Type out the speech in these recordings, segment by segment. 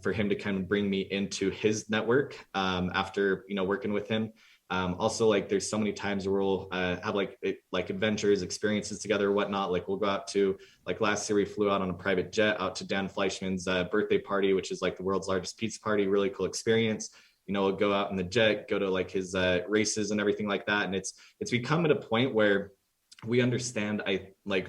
for him to kind of bring me into his network after, working with him. Also, like there's so many times where we'll have like adventures, experiences together or whatnot. Like we'll go out to, like last year we flew out on a private jet out to Dan Fleischman's birthday party, which is like the world's largest pizza party. Really cool experience. We'll go out in the jet, go to like his races and everything like that. And it's become at a point where we understand,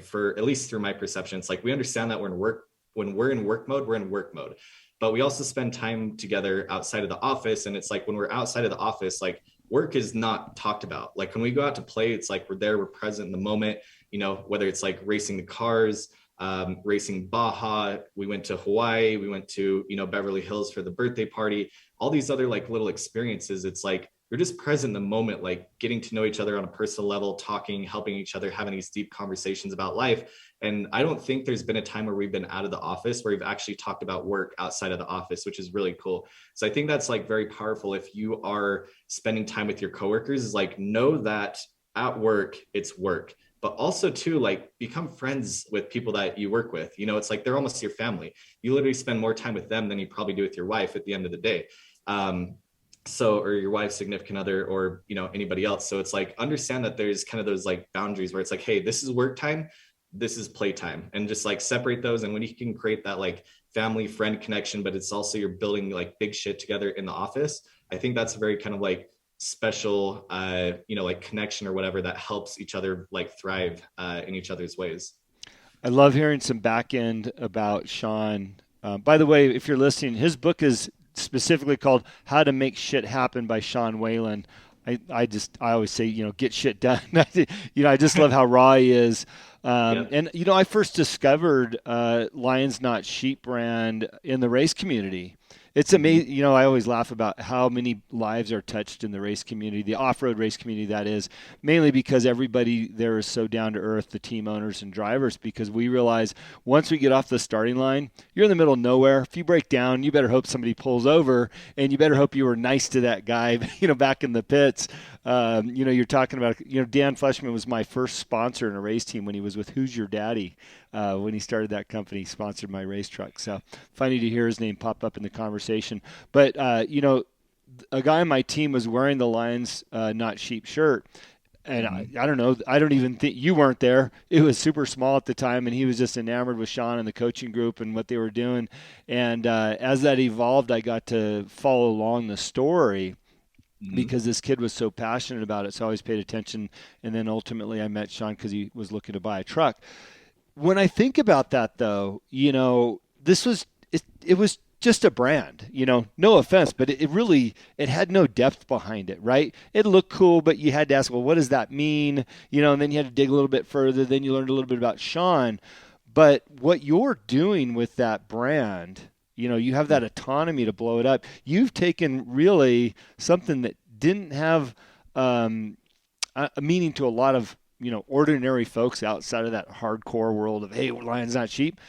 for at least through my perception, it's like we understand that when we're in work mode, we're in work mode. But we also spend time together outside of the office. And it's like when we're outside of the office, like work is not talked about. Like when we go out to play, it's like we're there, we're present in the moment, whether it's like racing the cars, racing Baja, we went to Hawaii, we went to, Beverly Hills for the birthday party, all these other like little experiences. It's like you're just present in the moment, like getting to know each other on a personal level, talking, helping each other, having these deep conversations about life. And I don't think there's been a time where we've been out of the office where we've actually talked about work outside of the office, which is really cool. So I think that's like very powerful. If you are spending time with your coworkers, is like, know that at work, it's work, but also too, like become friends with people that you work with. It's like, they're almost your family. You literally spend more time with them than you probably do with your wife at the end of the day. Or your wife's significant other, or, anybody else. So it's like, understand that there's kind of those like boundaries where it's like, hey, this is work time, this is playtime, and just like separate those. And when you can create that like family friend connection, but it's also you're building like big shit together in the office, I think that's a very kind of like special, like connection or whatever that helps each other like thrive in each other's ways. I love hearing some back end about Sean. By the way, if you're listening, his book is specifically called How to Make Shit Happen by Sean Whalen. I always say, get shit done. I just love how raw he is. Yeah. And, I first discovered Lions Not Sheep brand in the race community. It's amazing. I always laugh about how many lives are touched in the race community, the off-road race community, that is, mainly because everybody there is so down to earth, the team owners and drivers, because we realize once we get off the starting line, you're in the middle of nowhere. If you break down, you better hope somebody pulls over, and you better hope you were nice to that guy, back in the pits. You're talking about, Dan Fleischman was my first sponsor in a race team when he was with Who's Your Daddy. When he started that company, he sponsored my race truck. So funny to hear his name pop up in the conversation. But, a guy on my team was wearing the Lions Not Sheep shirt. And I don't know. I don't even think you weren't there. It was super small at the time, and he was just enamored with Sean and the coaching group and what they were doing. And as that evolved, I got to follow along the story because this kid was so passionate about it. So I always paid attention. And then ultimately I met Sean because he was looking to buy a truck. When I think about that, though, this was it was just a brand. No offense, but it really had no depth behind it, right? It looked cool, but you had to ask, well, what does that mean? And then you had to dig a little bit further. Then you learned a little bit about Sean. But what you're doing with that brand, you have that autonomy to blow it up. You've taken really something that didn't have a meaning to a lot of ordinary folks outside of that hardcore world of, hey, Lions Not Sheep.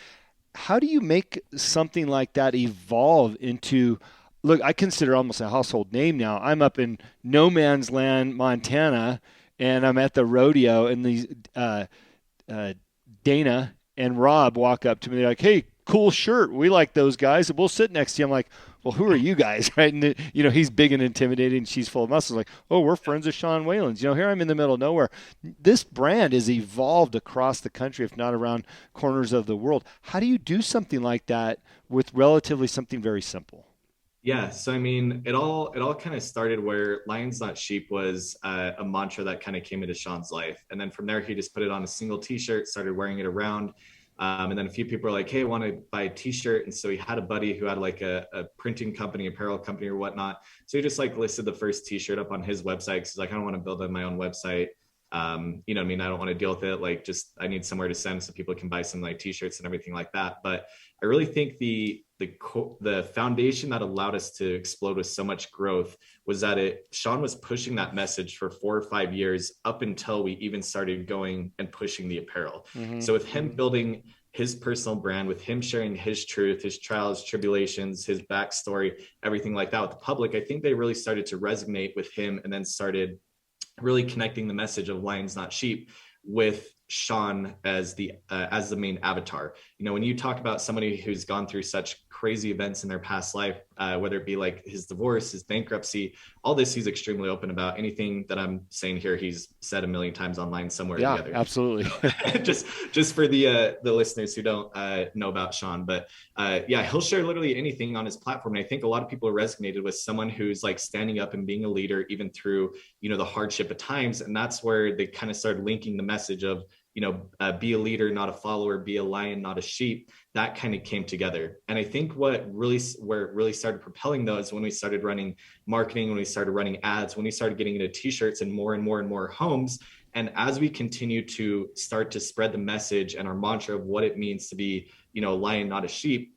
How do you make something like that evolve into, look, I consider almost a household name now. I'm up in no man's land, Montana, and I'm at the rodeo, and these Dana and Rob walk up to me. They're like, hey, cool shirt. We like those guys. And we'll sit next to you. I'm like, well, who are you guys? Right? And, he's big and intimidating. She's full of muscles. Like, oh, we're friends of Sean Whalen's. Here I'm in the middle of nowhere. This brand has evolved across the country, if not around corners of the world. How do you do something like that with relatively something very simple? Yeah. So, I mean, it all kind of started where Lions Not Sheep was a mantra that kind of came into Sean's life. And then from there, he just put it on a single t-shirt, started wearing it around. And then a few people were like, hey, I want to buy a t-shirt. And so he had a buddy who had like a printing company, apparel company or whatnot. So he just like listed the first t-shirt up on his website. Cause he's like, I don't want to build my own website. I don't want to deal with it. Like, just, I need somewhere to send so people can buy some like t-shirts and everything like that. But I really think the foundation that allowed us to explode with so much growth was that Sean was pushing that message for 4 or 5 years up until we even started going and pushing the apparel. So with him building his personal brand, with him sharing his truth, his trials, tribulations, his backstory, everything like that with the public, I think they really started to resonate with him, and then started really connecting the message of Lions Not Sheep with Sean as the main avatar. When you talk about somebody who's gone through such crazy events in their past life, whether it be like his divorce, his bankruptcy, all this he's extremely open about. Anything that I'm saying here, he's said a million times online somewhere or the Yeah, other. absolutely. just for the listeners who don't know about Sean, but yeah, he'll share literally anything on his platform. And I think a lot of people resonated with someone who's like standing up and being a leader, even through, the hardship at times. And that's where they kind of started linking the message of, be a leader, not a follower, be a lion, not a sheep. That kind of came together. And I think where it really started propelling those, when we started running marketing, when we started running ads, when we started getting into t-shirts and more homes. And as we continue to start to spread the message and our mantra of what it means to be, a lion, not a sheep,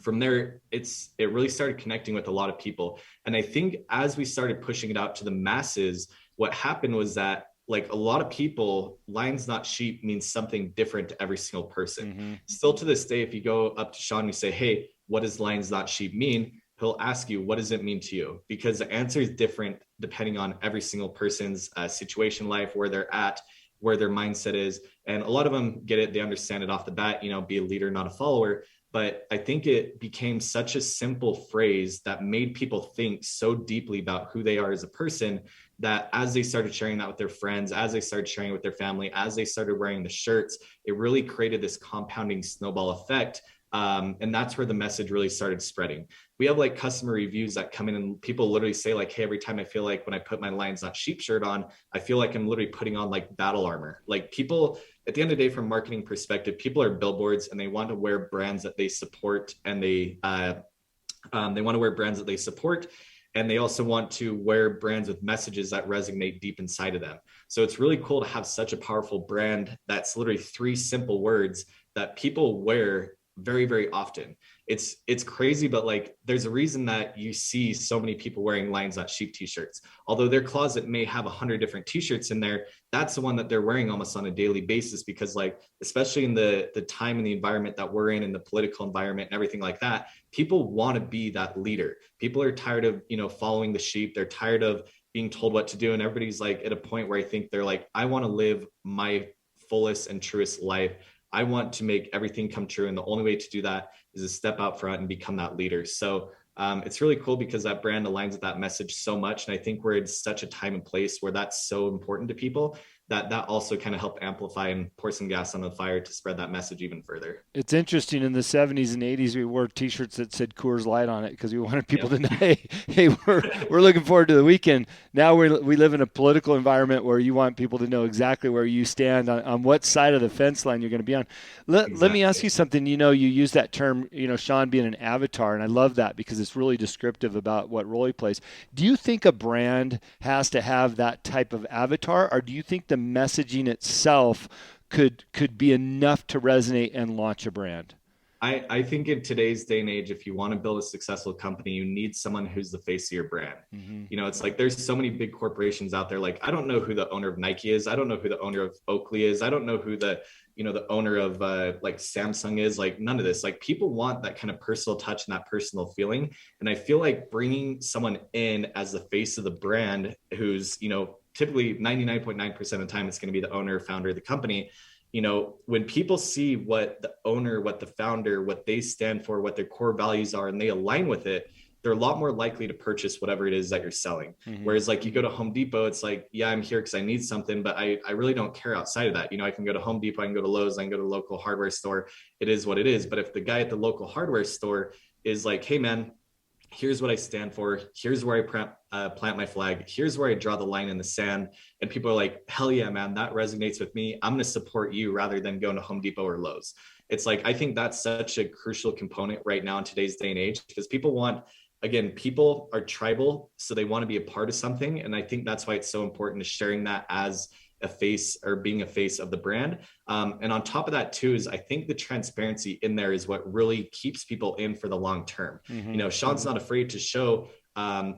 from there, it really started connecting with a lot of people. And I think as we started pushing it out to the masses, what happened was that, like, a lot of people, lions not sheep means something different to every single person. Mm-hmm. Still to this day, if you go up to Sean and you say, hey, what does lions not sheep mean? He'll ask you, what does it mean to you? Because the answer is different depending on every single person's situation, life, where they're at, where their mindset is. And a lot of them get it. They understand it off the bat, be a leader, not a follower. But I think it became such a simple phrase that made people think so deeply about who they are as a person, that as they started sharing that with their friends, as they started sharing it with their family, as they started wearing the shirts, it really created this compounding snowball effect. And that's where the message really started spreading. We have like customer reviews that come in and people literally say like, hey, every time I feel like when I put my Lions Not Sheep shirt on, I feel like I'm literally putting on like battle armor. Like, people, at the end of the day, from a marketing perspective, people are billboards and they want to wear brands that they support, and they want to wear brands that they support. And they also want to wear brands with messages that resonate deep inside of them. So it's really cool to have such a powerful brand that's literally 3 simple words that people wear very, very often. It's crazy, but like, there's a reason that you see so many people wearing Lions Not Sheep t-shirts. Although their closet may have 100 different t-shirts in there, that's the one that they're wearing almost on a daily basis, because, like, especially in the time and the environment that we're in the political environment and everything like that, people want to be that leader. People are tired of, following the sheep. They're tired of being told what to do. And everybody's like at a point where I think they're like, I want to live my fullest and truest life. I want to make everything come true. And the only way to do that is to step out front and become that leader. So it's really cool because that brand aligns with that message so much. And I think we're in such a time and place where that's so important to people, that also kind of helped amplify and pour some gas on the fire to spread that message even further. It's interesting. In the 70s and 80s, we wore T-shirts that said Coors Light on it because we wanted people Yep. to know, hey, we're looking forward to the weekend. Now we live in a political environment where you want people to know exactly where you stand on what side of the fence line you're going to be on. Let me ask you something. You use that term, Sean being an avatar, and I love that because it's really descriptive about what role he plays. Do you think a brand has to have that type of avatar, or do you think the messaging itself could be enough to resonate and launch a brand? I think in today's day and age, if you want to build a successful company, you need someone who's the face of your brand. Mm-hmm. It's like there's so many big corporations out there. Like, I don't know who the owner of Nike is. I don't know who the owner of Oakley is. I don't know who the owner of like Samsung is. Like, none of this. Like, people want that kind of personal touch and that personal feeling. And I feel like bringing someone in as the face of the brand, who's typically 99.9% of the time it's going to be the owner, founder of the company. When people see what the owner, what the founder, what they stand for, what their core values are, and they align with it, they're a lot more likely to purchase whatever it is that you're selling. Mm-hmm. Whereas, like, you go to Home Depot, it's like, yeah, I'm here because I need something, but I really don't care outside of that. I can go to Home Depot, I can go to Lowe's, I can go to a local hardware store. It is what it is. But if the guy at the local hardware store is like, hey man, here's what I stand for, here's where I plant my flag, here's where I draw the line in the sand, and people are like, hell yeah, man, that resonates with me, I'm going to support you rather than going to Home Depot or Lowe's. It's like, I think that's such a crucial component right now in today's day and age, because people are tribal, so they want to be a part of something. And I think that's why it's so important to sharing that as a face, or being a face of the brand. And on top of that too, is I think the transparency in there is what really keeps people in for the long term. Mm-hmm. Sean's not afraid to show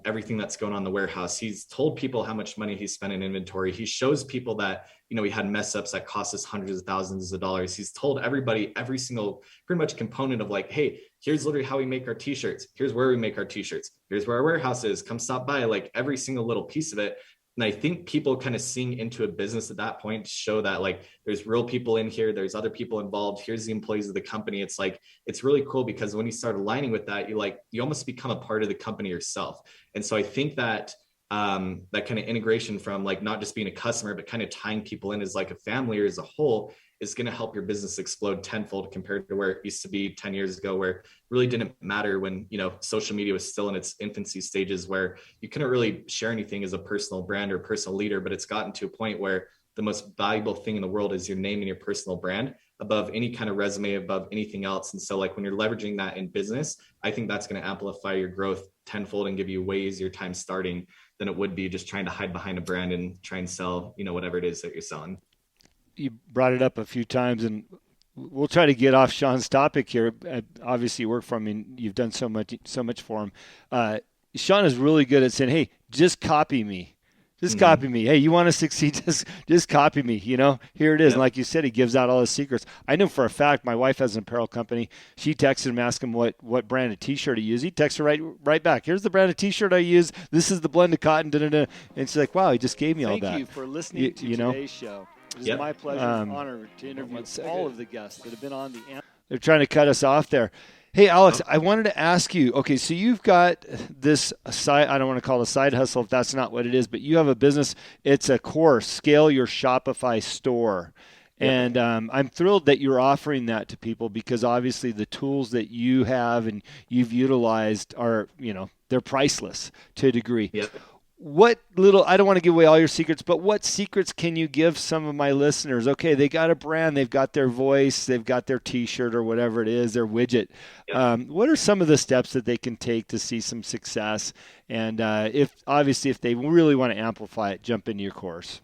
everything that's going on in the warehouse. He's told people how much money he spent in inventory. He shows people that, he had mess ups that cost us hundreds of thousands of dollars. He's told everybody, every single pretty much component of like, hey, here's literally how we make our t-shirts. Here's where we make our t-shirts. Here's where our warehouse is. Come stop by. Like, every single little piece of it. And I think people kind of seeing into a business at that point show that like there's real people in here, there's other people involved. Here's the employees of the company. It's like it's really cool because when you start aligning with that, you almost become a part of the company yourself. And so I think that that kind of integration from like not just being a customer, but kind of tying people in as like a family or as a whole is going to help your business explode tenfold compared to where it used to be 10 years ago, where it really didn't matter when, social media was still in its infancy stages, where you couldn't really share anything as a personal brand or personal leader. But it's gotten to a point where the most valuable thing in the world is your name and your personal brand above any kind of resume, above anything else. And so like when you're leveraging that in business, I think that's going to amplify your growth tenfold and give you way easier time starting than it would be just trying to hide behind a brand and try and sell, whatever it is that you're selling. You brought it up a few times, and we'll try to get off Sean's topic here. Obviously, you work for him, and you've done so much for him. Sean is really good at saying, "Hey, just copy me. Just copy me. Hey, you want to succeed? Just copy me. Here it is." Yep. And like you said, he gives out all his secrets. I know for a fact my wife has an apparel company. She texted him, asked him what brand of T-shirt he used. He texts her right back. Here's the brand of T-shirt I use. This is the blended cotton. And she's like, "Wow, he just gave me all that." Thank you for listening to today's show. It is my pleasure and honor to interview all of the guests that have been on the. They're trying to cut us off there. Hey, Alex, I wanted to ask you, okay, so you've got this side, I don't want to call it a side hustle if that's not what it is, but you have a business. It's a course, Scale Your Shopify Store. And I'm thrilled that you're offering that to people because obviously the tools that you have and you've utilized are, they're priceless to a degree. Yep. I don't want to give away all your secrets, but what secrets can you give some of my listeners? Okay, they got a brand, they've got their voice, they've got their T-shirt or whatever it is, their widget. Yep. What are some of the steps that they can take to see some success? And if they really want to amplify it, jump into your course.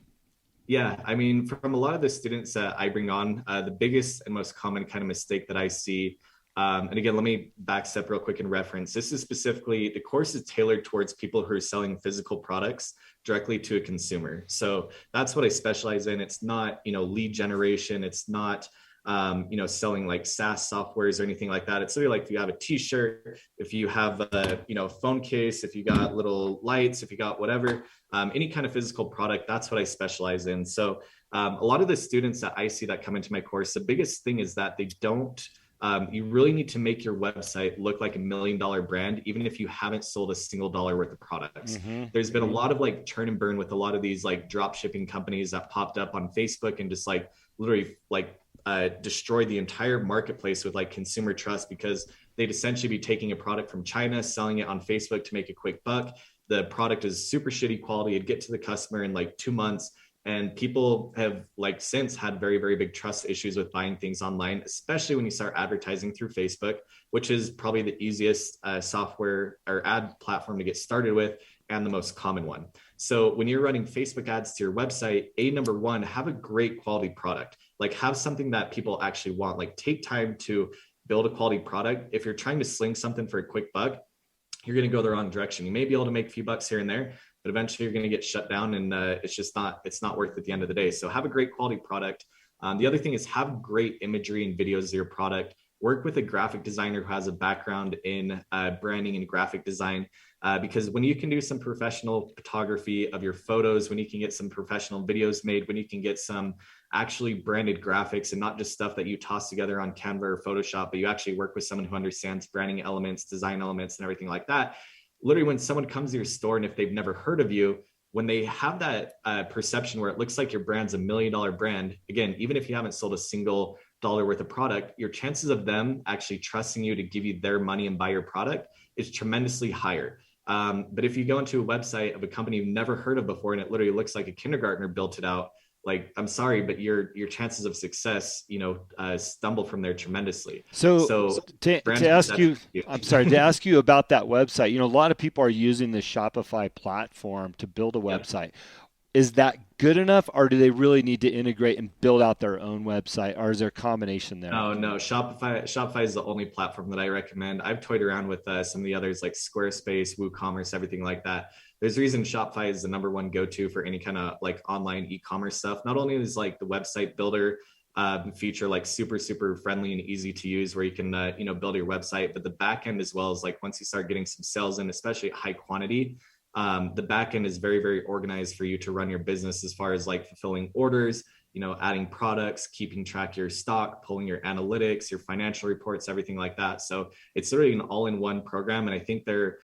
Yeah, I mean, from a lot of the students that I bring on, the biggest and most common kind of mistake that I see, and again, let me backstep real quick and reference. This is specifically, the course is tailored towards people who are selling physical products directly to a consumer. So that's what I specialize in. It's not, lead generation. It's not, selling like SaaS softwares or anything like that. It's literally like if you have a T-shirt, if you have a, phone case, if you got little lights, if you got whatever, any kind of physical product, that's what I specialize in. So a lot of the students that I see that come into my course, the biggest thing is that they don't, you really need to make your website look like $1 million brand, even if you haven't sold a single dollar worth of products. Mm-hmm. There's been a lot of like turn and burn with a lot of these like drop shipping companies that popped up on Facebook and just like literally like destroy the entire marketplace with like consumer trust because they'd essentially be taking a product from China, selling it on Facebook to make a quick buck. The product is super shitty quality. It'd get to the customer in like 2 months. And people have like since had very, very big trust issues with buying things online, especially when you start advertising through Facebook, which is probably the easiest software or ad platform to get started with and the most common one. So when you're running Facebook ads to your website, number one, have a great quality product, like have something that people actually want, like take time to build a quality product. If you're trying to sling something for a quick buck, you're going to go the wrong direction. You may be able to make a few bucks here and there, but eventually you're going to get shut down and it's not worth it at the end of the day. So have a great quality product. The other thing is have great imagery and videos of your product. Work with a graphic designer who has a background in branding and graphic design, because when you can do some professional photography of your photos, when you can get some professional videos made, when you can get some actually branded graphics and not just stuff that you toss together on Canva or Photoshop, but you actually work with someone who understands branding elements, design elements, and everything like that. Literally when someone comes to your store and if they've never heard of you, when they have that perception where it looks like your brand's $1 million brand, again, even if you haven't sold a single dollar worth of product, your chances of them actually trusting you to give you their money and buy your product is tremendously higher. But if you go into a website of a company you've never heard of before and it literally looks like a kindergartner built it out, like, I'm sorry, but your chances of success, stumble from there tremendously. So to ask you, I'm sorry, to ask you about that website, a lot of people are using the Shopify platform to build a website. Yeah. Is that good enough, or do they really need to integrate and build out their own website, or is there a combination there? No. Shopify is the only platform that I recommend. I've toyed around with some of the others like Squarespace, WooCommerce, everything like that. There's a reason Shopify is the number one go-to for any kind of like online e-commerce stuff. Not only is like the website builder feature like super, super friendly and easy to use where you can, build your website, but the back end as well is like once you start getting some sales in, especially at high quantity, the back end is very, very organized for you to run your business as far as like fulfilling orders, adding products, keeping track of your stock, pulling your analytics, your financial reports, everything like that. So it's sort of an all-in-one program. And I think they're